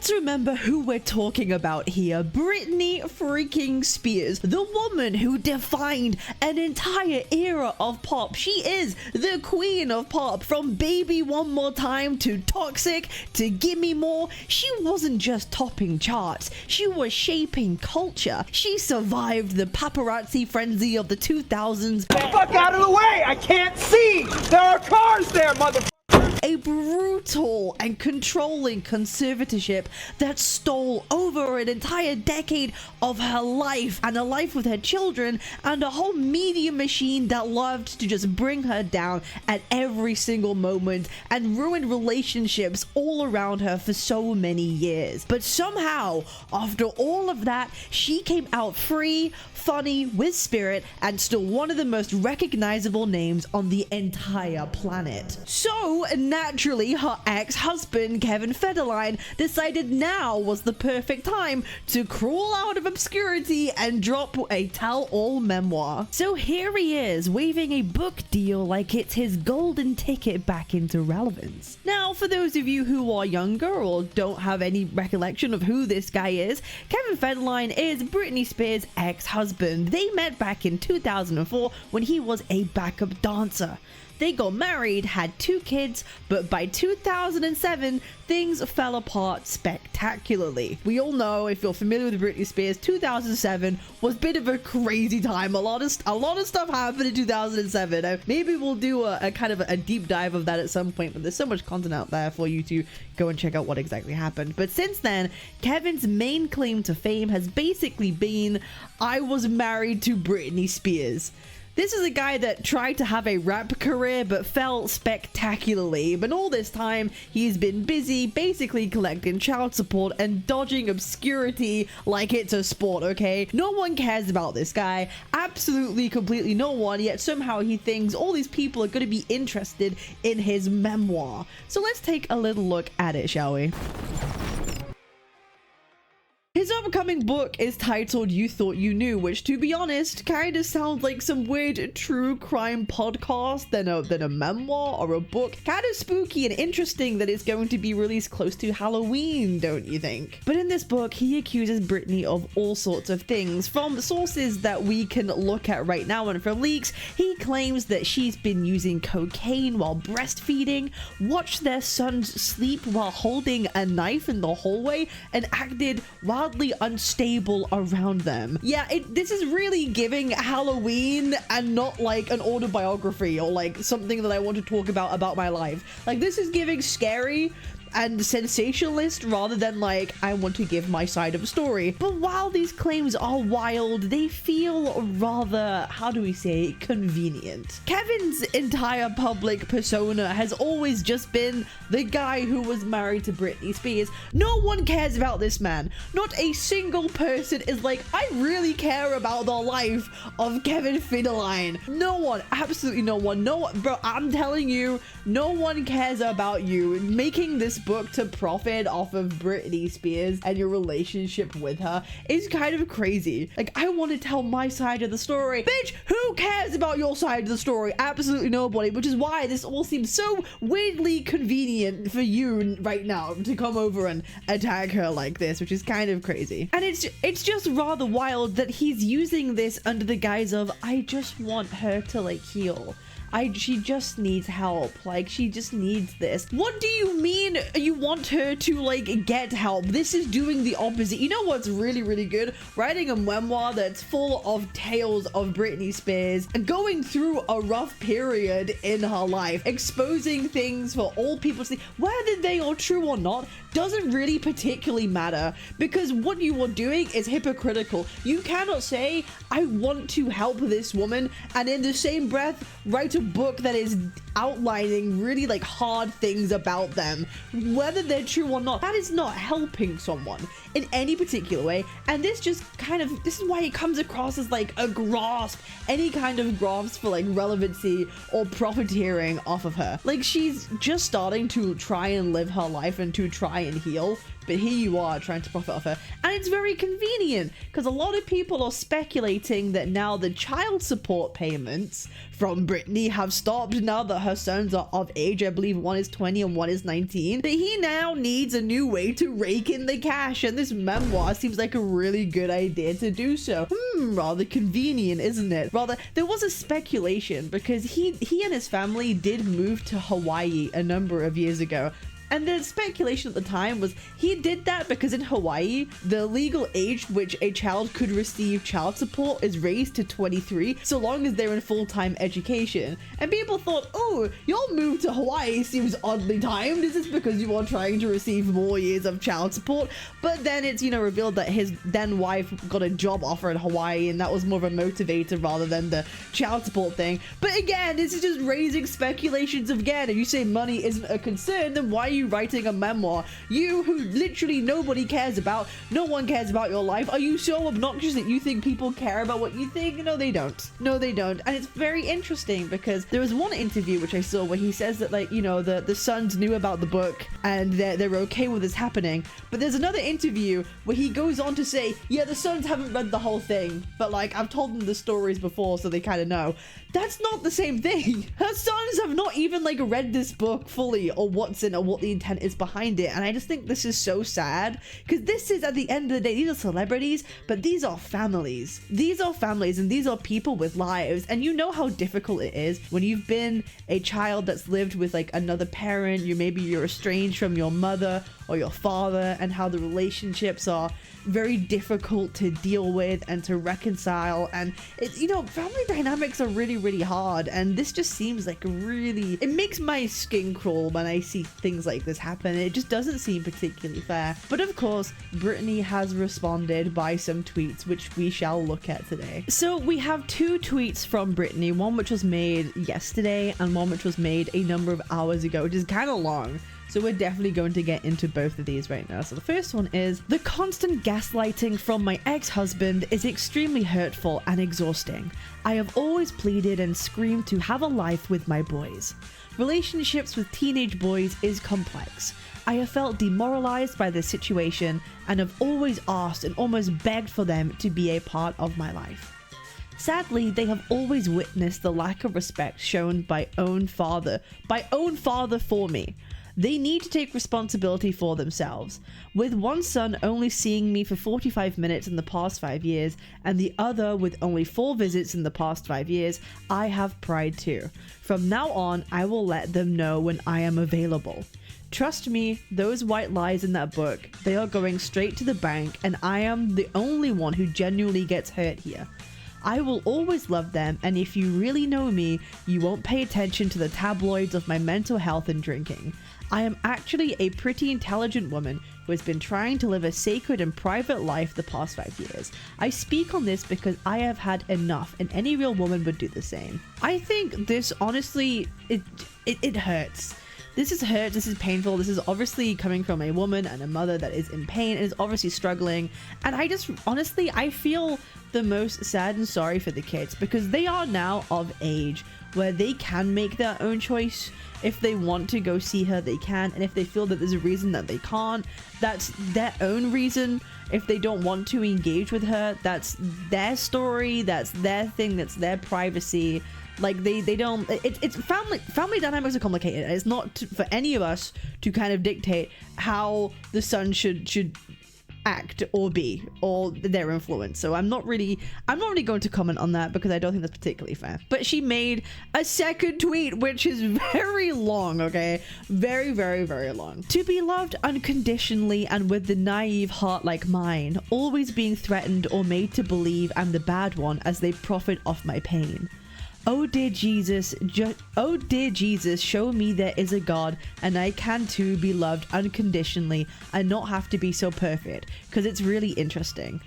let's remember who we're talking about here. Britney freaking Spears, the woman who defined an entire era of pop. She is the queen of pop. From Baby One More Time to Toxic to Gimme More. She wasn't just topping charts, she was shaping culture. She survived the paparazzi frenzy of the 2000s. Get the fuck out of the way! I can't see! There are cars there, motherfucker! A brutal and controlling conservatorship that stole over an entire decade of her life and a life with her children, and a whole media machine that loved to just bring her down at every single moment and ruined relationships all around her for so many years. But somehow, after all of that, she came out free, funny, with spirit, and still one of the most recognizable names on the entire planet. So naturally, her ex-husband Kevin Federline decided now was the perfect time to crawl out of obscurity and drop a tell-all memoir. So here he is, waving a book deal like it's his golden ticket back into relevance. Now, for those of you who are younger or don't have any recollection of who this guy is, Kevin Federline is Britney Spears' ex-husband. They met back in 2004 when he was a backup dancer. They got married, had 2 kids, but by 2007, things fell apart spectacularly. We all know, if you're familiar with Britney Spears, 2007 was a bit of a crazy time. A lot of stuff happened in 2007. Maybe we'll do a kind of a deep dive of that at some point, but there's so much content out there for you to go and check out what exactly happened. But since then, Kevin's main claim to fame has basically been, I was married to Britney Spears. This is a guy that tried to have a rap career but fell spectacularly, but all this time he's been busy basically collecting child support and dodging obscurity like it's a sport, okay? No one cares about this guy, absolutely completely no one, yet somehow he thinks all these people are going to be interested in his memoir. So let's take a little look at it, shall we? His upcoming book is titled You Thought You Knew, which, to be honest, kind of sounds like some weird true crime podcast than a memoir or a book. Kind of spooky and interesting that it's going to be released close to Halloween, don't you think? But in this book, he accuses Britney of all sorts of things. From sources that we can look at right now and from leaks, he claims that she's been using cocaine while breastfeeding, watched their sons sleep while holding a knife in the hallway, and acted wildly unstable around them. Yeah, this is really giving Halloween and not like an autobiography or like something that I want to talk about my life. Like, this is giving scary and sensationalist rather than like, I want to give my side of a story. But while these claims are wild, they feel rather, how do we say, convenient. Kevin's entire public persona has always just been the guy who was married to Britney Spears. No one cares about this man. Not a single person is like, I really care about the life of Kevin Federline. No one, absolutely no one. No one, bro, I'm telling you, no one cares about you. Making this book to profit off of Britney Spears and your relationship with her is kind of crazy. Like, I want to tell my side of the story. Bitch, who cares about your side of the story? Absolutely nobody, which is why this all seems so weirdly convenient for you right now to come over and attack her like this, which is kind of crazy. And it's just rather wild that he's using this under the guise of, I just want her to like heal. She just needs help. Like, she just needs this. What do you mean you want her to, like, get help? This is doing the opposite. You know what's really, really good? Writing a memoir that's full of tales of Britney Spears going through a rough period in her life, exposing things for all people to see, whether they are true or not, doesn't really particularly matter, because what you are doing is hypocritical. You cannot say, I want to help this woman, and in the same breath, write a book that is outlining really like hard things about them, whether they're true or not. That is not helping someone in any particular way. And this just kind of, this is why it comes across as like a grasp, any kind of grasp for like relevancy or profiteering off of her. Like, she's just starting to try and live her life and to try and heal. but here you are trying to profit off her. And it's very convenient because a lot of people are speculating that now the child support payments from Britney have stopped now that her sons are of age. I believe one is 20 and one is 19. That he now needs a new way to rake in the cash, and this memoir seems like a really good idea to do so. Rather convenient, isn't it? Rather, there was a speculation because he and his family did move to Hawaii a number of years ago. And the speculation at the time was he did that because in Hawaii, the legal age which a child could receive child support is raised to 23, so long as they're in full-time education. And people thought, oh, your move to Hawaii seems oddly timed. Is this because you are trying to receive more years of child support? But then it's, revealed that his then wife got a job offer in Hawaii, and that was more of a motivator rather than the child support thing. But again, this is just raising speculations again. If you say money isn't a concern, then why are you writing a memoir? You, who literally nobody cares about, no one cares about your life, are you so obnoxious that you think people care about what you think? No, they don't. No, they don't. And it's very interesting because there was one interview which I saw where he says that, like, the sons knew about the book and they're okay with this happening. But there's another interview where he goes on to say, yeah, the sons haven't read the whole thing, but like I've told them the stories before, so they kind of know. That's not the same thing. Her sons have not even like read this book fully, or what's in, or what the intent is behind it. And I just think this is so sad because this is, at the end of the day, these are celebrities, but these are families. These are families, and these are people with lives. And you know how difficult it is when you've been a child that's lived with like another parent. Maybe you're estranged from your mother or your father, and how the relationships are very difficult to deal with and to reconcile. And it's, family dynamics are really hard, and this just seems like it makes my skin crawl when I see things like this happen. It just doesn't seem particularly fair. But of course, Britney has responded by some tweets, which we shall look at today. So we have two tweets from Britney, one which was made yesterday and one which was made a number of hours ago, which is kind of long. So we're definitely going to get into both of these right now. So the first one is, the constant gaslighting from my ex-husband is extremely hurtful and exhausting. I have always pleaded and screamed to have a life with my boys. Relationships with teenage boys is complex. I have felt demoralized by this situation and have always asked and almost begged for them to be a part of my life. Sadly, they have always witnessed the lack of respect shown by own father for me. They need to take responsibility for themselves. With one son only seeing me for 45 minutes in the past 5 years, and the other with only 4 visits in the past 5 years, I have pride too. From now on, I will let them know when I am available. Trust me, those white lies in that book, they are going straight to the bank, and I am the only one who genuinely gets hurt here. I will always love them, and if you really know me, you won't pay attention to the tabloids of my mental health and drinking. I am actually a pretty intelligent woman who has been trying to live a sacred and private life the past 5 years. I speak on this because I have had enough, and any real woman would do the same. I think this, honestly, it hurts. This is painful. This is obviously coming from a woman and a mother that is in pain and is obviously struggling. And I just, honestly, I feel the most sad and sorry for the kids because they are now of age where they can make their own choice. If they want to go see her, they can. And if they feel that there's a reason that they can't, that's their own reason. If they don't want to engage with her, that's their story, that's their thing, that's their privacy. Like they don't, it's family dynamics are complicated. It's not for any of us to kind of dictate how the son should act or be, or their influence. So I'm not really going to comment on that because I don't think that's particularly fair. But she made a second tweet which is very long, okay? Very long. To be loved unconditionally and with the naive heart like mine, always being threatened or made to believe I'm the bad one as they profit off my pain. Oh dear Jesus, show me there is a God and I can too be loved unconditionally and not have to be so perfect, because it's really interesting.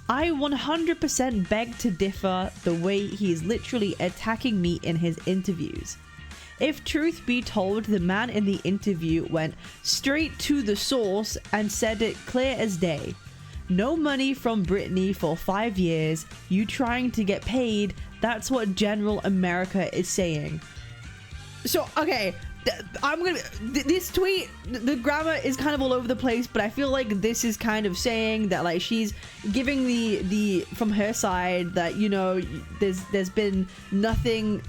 I 100% beg to differ the way he is literally attacking me in his interviews. If truth be told, the man in the interview went straight to the source and said it clear as day. No money from Britney for 5 years, you trying to get paid, that's what general America is saying. So, okay, This tweet, the grammar is kind of all over the place, but I feel like this is kind of saying that like she's giving the from her side that, you know, there's been nothing.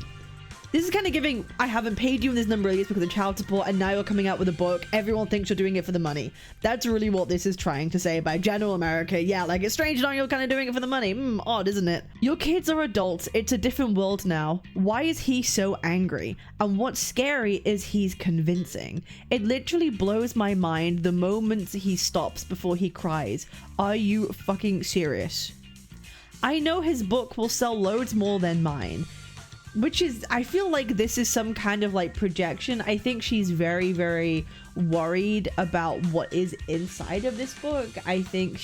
This is kind of giving, I haven't paid you in this number of years because of child support, and now you're coming out with a book. Everyone thinks you're doing it for the money. That's really what this is trying to say by general America. Yeah, like, it's strange now you're kind of doing it for the money. Odd, isn't it? Your kids are adults. It's a different world now. Why is he so angry? And what's scary is he's convincing. It literally blows my mind the moment he stops before he cries. Are you fucking serious? I know his book will sell loads more than mine. Which is, I feel like this is some kind of like projection. I think she's very, very worried about what is inside of this book. I think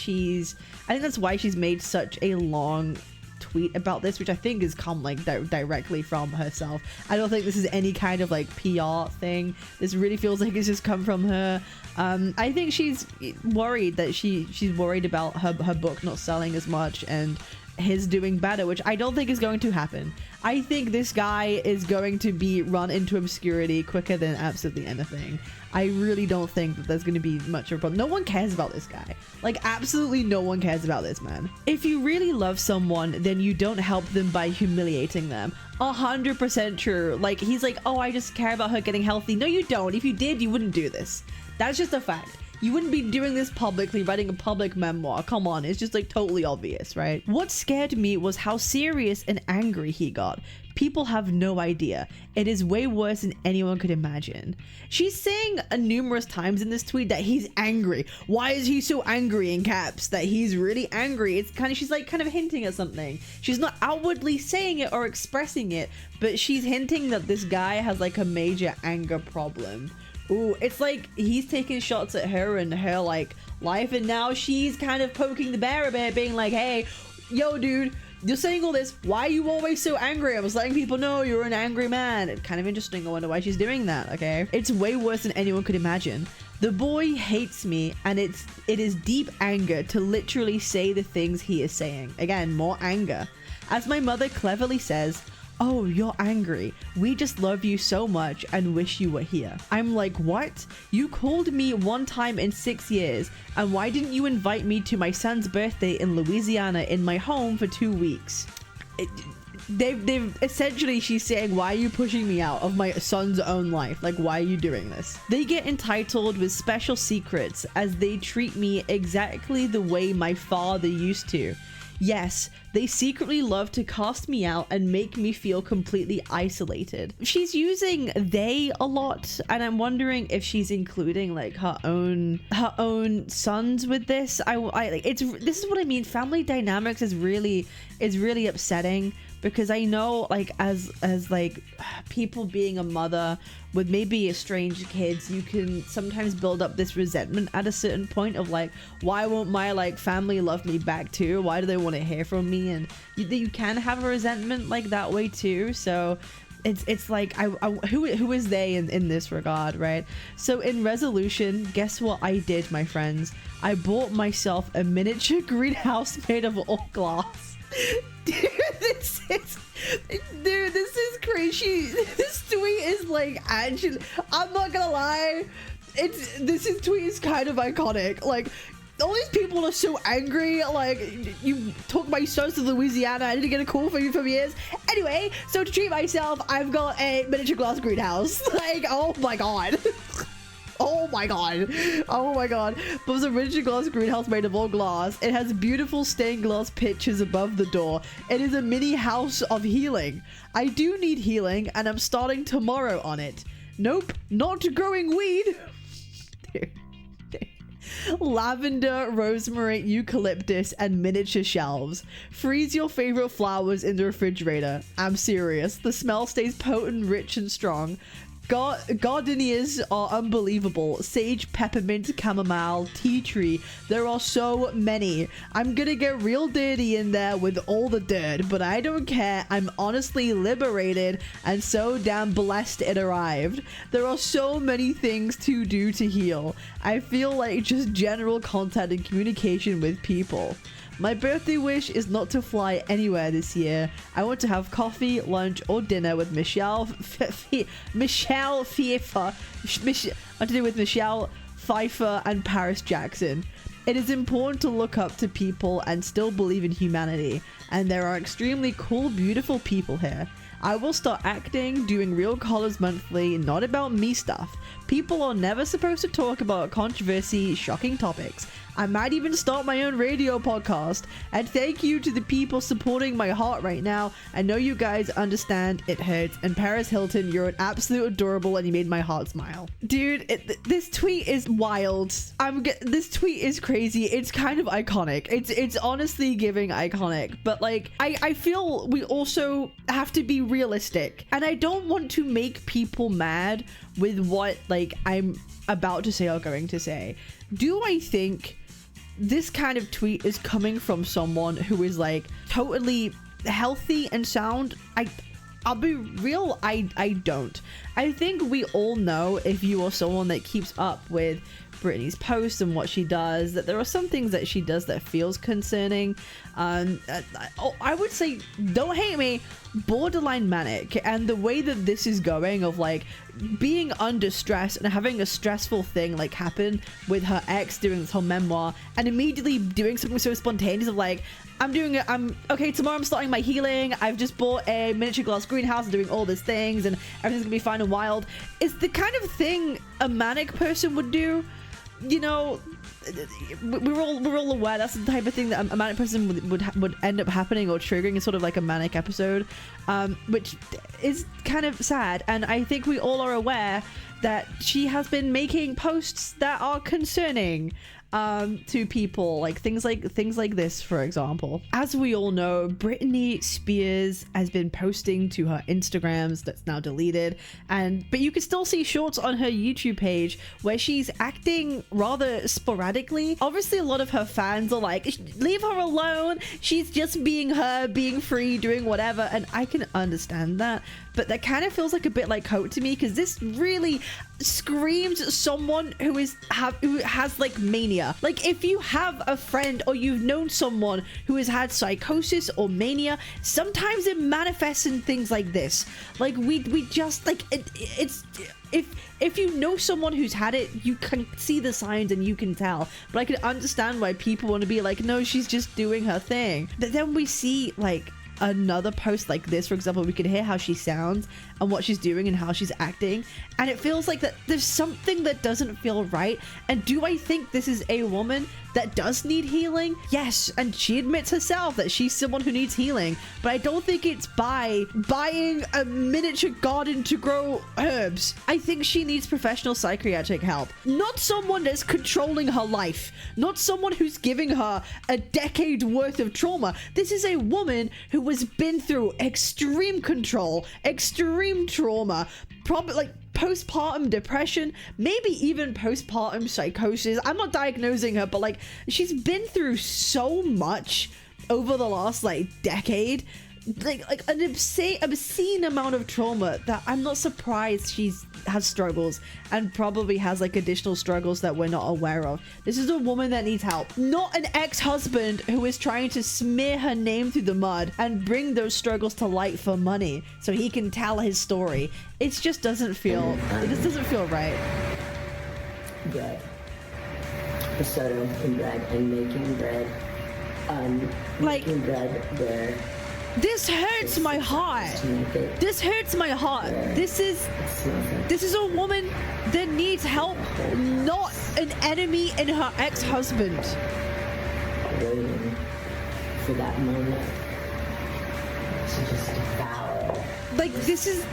that's why she's made such a long tweet about this, which I think has come like directly from herself. I don't think this is any kind of like PR thing. This really feels like it's just come from her. I think she's worried that she's worried about her book not selling as much and his doing better, which I don't think is going to happen. I think this guy is going to be run into obscurity quicker than absolutely anything. I really don't think that there's going to be much of a problem. No one cares about this guy. Like, absolutely no one cares about this man. If you really love someone, then you don't help them by humiliating them. 100% true. Like, he's like, oh, I just care about her getting healthy. No, you don't. If you did, you wouldn't do this. That's just a fact. You wouldn't be doing this publicly, writing a public memoir. Come on, it's just like totally obvious, right? What scared me was how serious and angry he got. People have no idea. It is way worse than anyone could imagine. She's saying numerous times in this tweet that he's angry. Why is he so angry in caps? That he's really angry. It's kind of, she's like kind of hinting at something. She's not outwardly saying it or expressing it, but she's hinting that this guy has like a major anger problem. Ooh, it's like he's taking shots at her and her like life, and now she's kind of poking the bear a bit, being like, hey, yo dude, you're saying all this, why are you always so angry? I was letting people know you're an angry man. It's kind of interesting. I wonder why she's doing that. Okay, it's way worse than anyone could imagine. The boy hates me, and it is deep anger to literally say the things he is saying. Again, more anger. As my mother cleverly says, oh, you're angry. We just love you so much and wish you were here. I'm like, what? You called me one time in 6 years, and why didn't you invite me to my son's birthday in Louisiana in my home for 2 weeks? They've essentially, she's saying, why are you pushing me out of my son's own life? Like, why are you doing this? They get entitled with special secrets as they treat me exactly the way my father used to. Yes, they secretly love to cast me out and make me feel completely isolated. She's using they a lot, and I'm wondering if she's including like her own sons with this. This is what I mean. Family dynamics is really upsetting, because I know like as like people being a mother with maybe estranged kids, you can sometimes build up this resentment at a certain point of like, why won't my like family love me back too? Why do they want to hear from me? And you can have a resentment like that way too. So it's like who is they in this regard, right? So in resolution, guess what I did, my friends? I bought myself a miniature greenhouse made of all glass. This is crazy. This tweet is like, actually, I'm not gonna lie, this tweet is kind of iconic. Like, all these people are so angry. Like, you took my sons to Louisiana, I didn't get a call from you for years. Anyway, so to treat myself, I've got a miniature glass greenhouse. Like, oh my god. Oh my god. Oh my god. But it's a miniature glass greenhouse made of all glass. It has beautiful stained glass pictures above the door. It is a mini house of healing. I do need healing, and I'm starting tomorrow on it. Nope, not growing weed. Lavender, rosemary, eucalyptus, and miniature shelves. Freeze your favorite flowers in the refrigerator. I'm serious. The smell stays potent, rich, and strong. Gardenias are unbelievable. Sage, peppermint, chamomile, tea tree. There are so many. I'm gonna get real dirty in there with all the dirt, but I don't care. I'm honestly liberated and so damn blessed it arrived. There are so many things to do to heal. I feel like just general contact and communication with people. My birthday wish is not to fly anywhere this year. I want to have coffee, lunch, or dinner with Michelle Pfeiffer. To do with Michelle Pfeiffer and Paris Jackson. It is important to look up to people and still believe in humanity. And there are extremely cool, beautiful people here. I will start acting, doing Real Colors Monthly, not about me stuff. People are never supposed to talk about controversy, shocking topics. I might even start my own radio podcast. And thank you to the people supporting my heart right now. I know you guys understand it hurts. And Paris Hilton, you're an absolute adorable and you made my heart smile. Dude, this tweet is wild. This tweet is crazy. It's kind of iconic. It's honestly giving iconic. But like, I feel we also have to be realistic. And I don't want to make people mad with what like I'm about to say or going to say. Do I think this kind of tweet is coming from someone who is like totally healthy and sound? I'll be real, I don't. I think we all know, if you are someone that keeps up with Britney's posts and what she does, that there are some things that she does that feels concerning. I would say, don't hate me, borderline manic. And the way that this is going, of like being under stress and having a stressful thing like happen with her ex doing this whole memoir, and immediately doing something so spontaneous of like, okay, tomorrow I'm starting my healing, I've just bought a miniature glass greenhouse and doing all these things and everything's gonna be fine and wild, is the kind of thing a manic person would do. You know, we're all aware that's the type of thing that a manic person would end up happening or triggering in sort of like a manic episode, which is kind of sad. And I think we all are aware that she has been making posts that are concerning to people, like things like this, for example. As we all know, Britney Spears has been posting to her Instagrams that's now deleted, but you can still see shorts on her YouTube page where she's acting rather sporadically. Obviously a lot of her fans are like, leave her alone, she's just being her, being free, doing whatever, and I can understand that, but that kind of feels like a bit like hope to me, because this really screams someone who has like mania. Like, if you have a friend or you've known someone who has had psychosis or mania, sometimes it manifests in things like this. Like, we just like it's if you know someone who's had it, you can see the signs and you can tell. But I can understand why people want to be like, no, she's just doing her thing. But then we see like another post like this, for example, we can hear how she sounds and what she's doing and how she's acting, and it feels like that there's something that doesn't feel right. And do I think this is a woman that does need healing? Yes, and she admits herself that she's someone who needs healing, but I don't think it's by buying a miniature garden to grow herbs. I think she needs professional psychiatric help, not someone that's controlling her life, not someone who's giving her a decade worth of trauma. This is a woman who has been through extreme control, extreme trauma, probably like postpartum depression, maybe even postpartum psychosis. I'm not diagnosing her, but like, she's been through so much over the last like decade, like an obscene amount of trauma, that I'm not surprised has struggles, and probably has like additional struggles that we're not aware of. This is a woman that needs help, not an ex-husband who is trying to smear her name through the mud and bring those struggles to light for money so he can tell his story. It just doesn't feel right. Bread. Soda and bread, and making bread. Making bread where this hurts my heart. This hurts my heart. This is a woman that needs help, not an enemy in her ex-husband. Waiting for that moment to just devour. Like, this is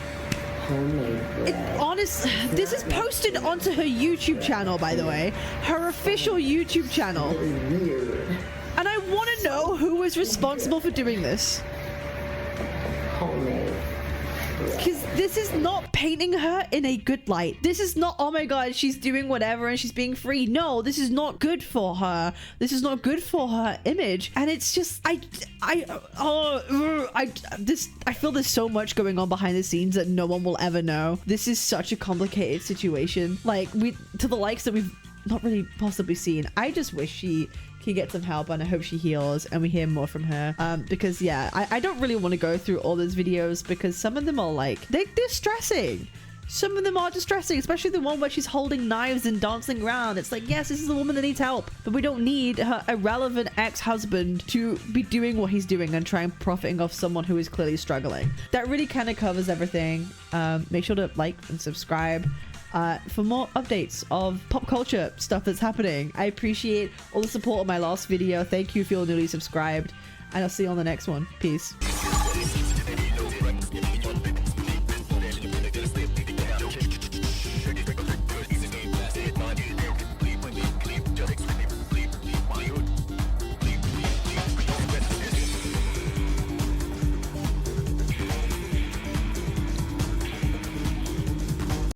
homemade bread. This is posted onto her YouTube channel, by the way. Her official YouTube channel. Weird. And I want to know who is responsible for doing this. Homemade. Because this is not painting her in a good light. This is not, oh my god, she's doing whatever and she's being free. No, this is not good for her. This is not good for her image. And it's just, I feel there's so much going on behind the scenes that no one will ever know. This is such a complicated situation. Like, to the likes that we've not really possibly seen. I just wish she can get some help, and I hope she heals and we hear more from her. Because yeah, I don't really want to go through all those videos because some of them are like, they're distressing. Some of them are distressing, especially the one where she's holding knives and dancing around. It's like, yes, this is a woman that needs help, but we don't need her irrelevant ex-husband to be doing what he's doing and trying profiting off someone who is clearly struggling. That really kind of covers everything. Make sure to like and subscribe for more updates of pop culture stuff that's happening. I appreciate all the support on my last video. Thank you if you're newly subscribed, and I'll see you on the next one. Peace.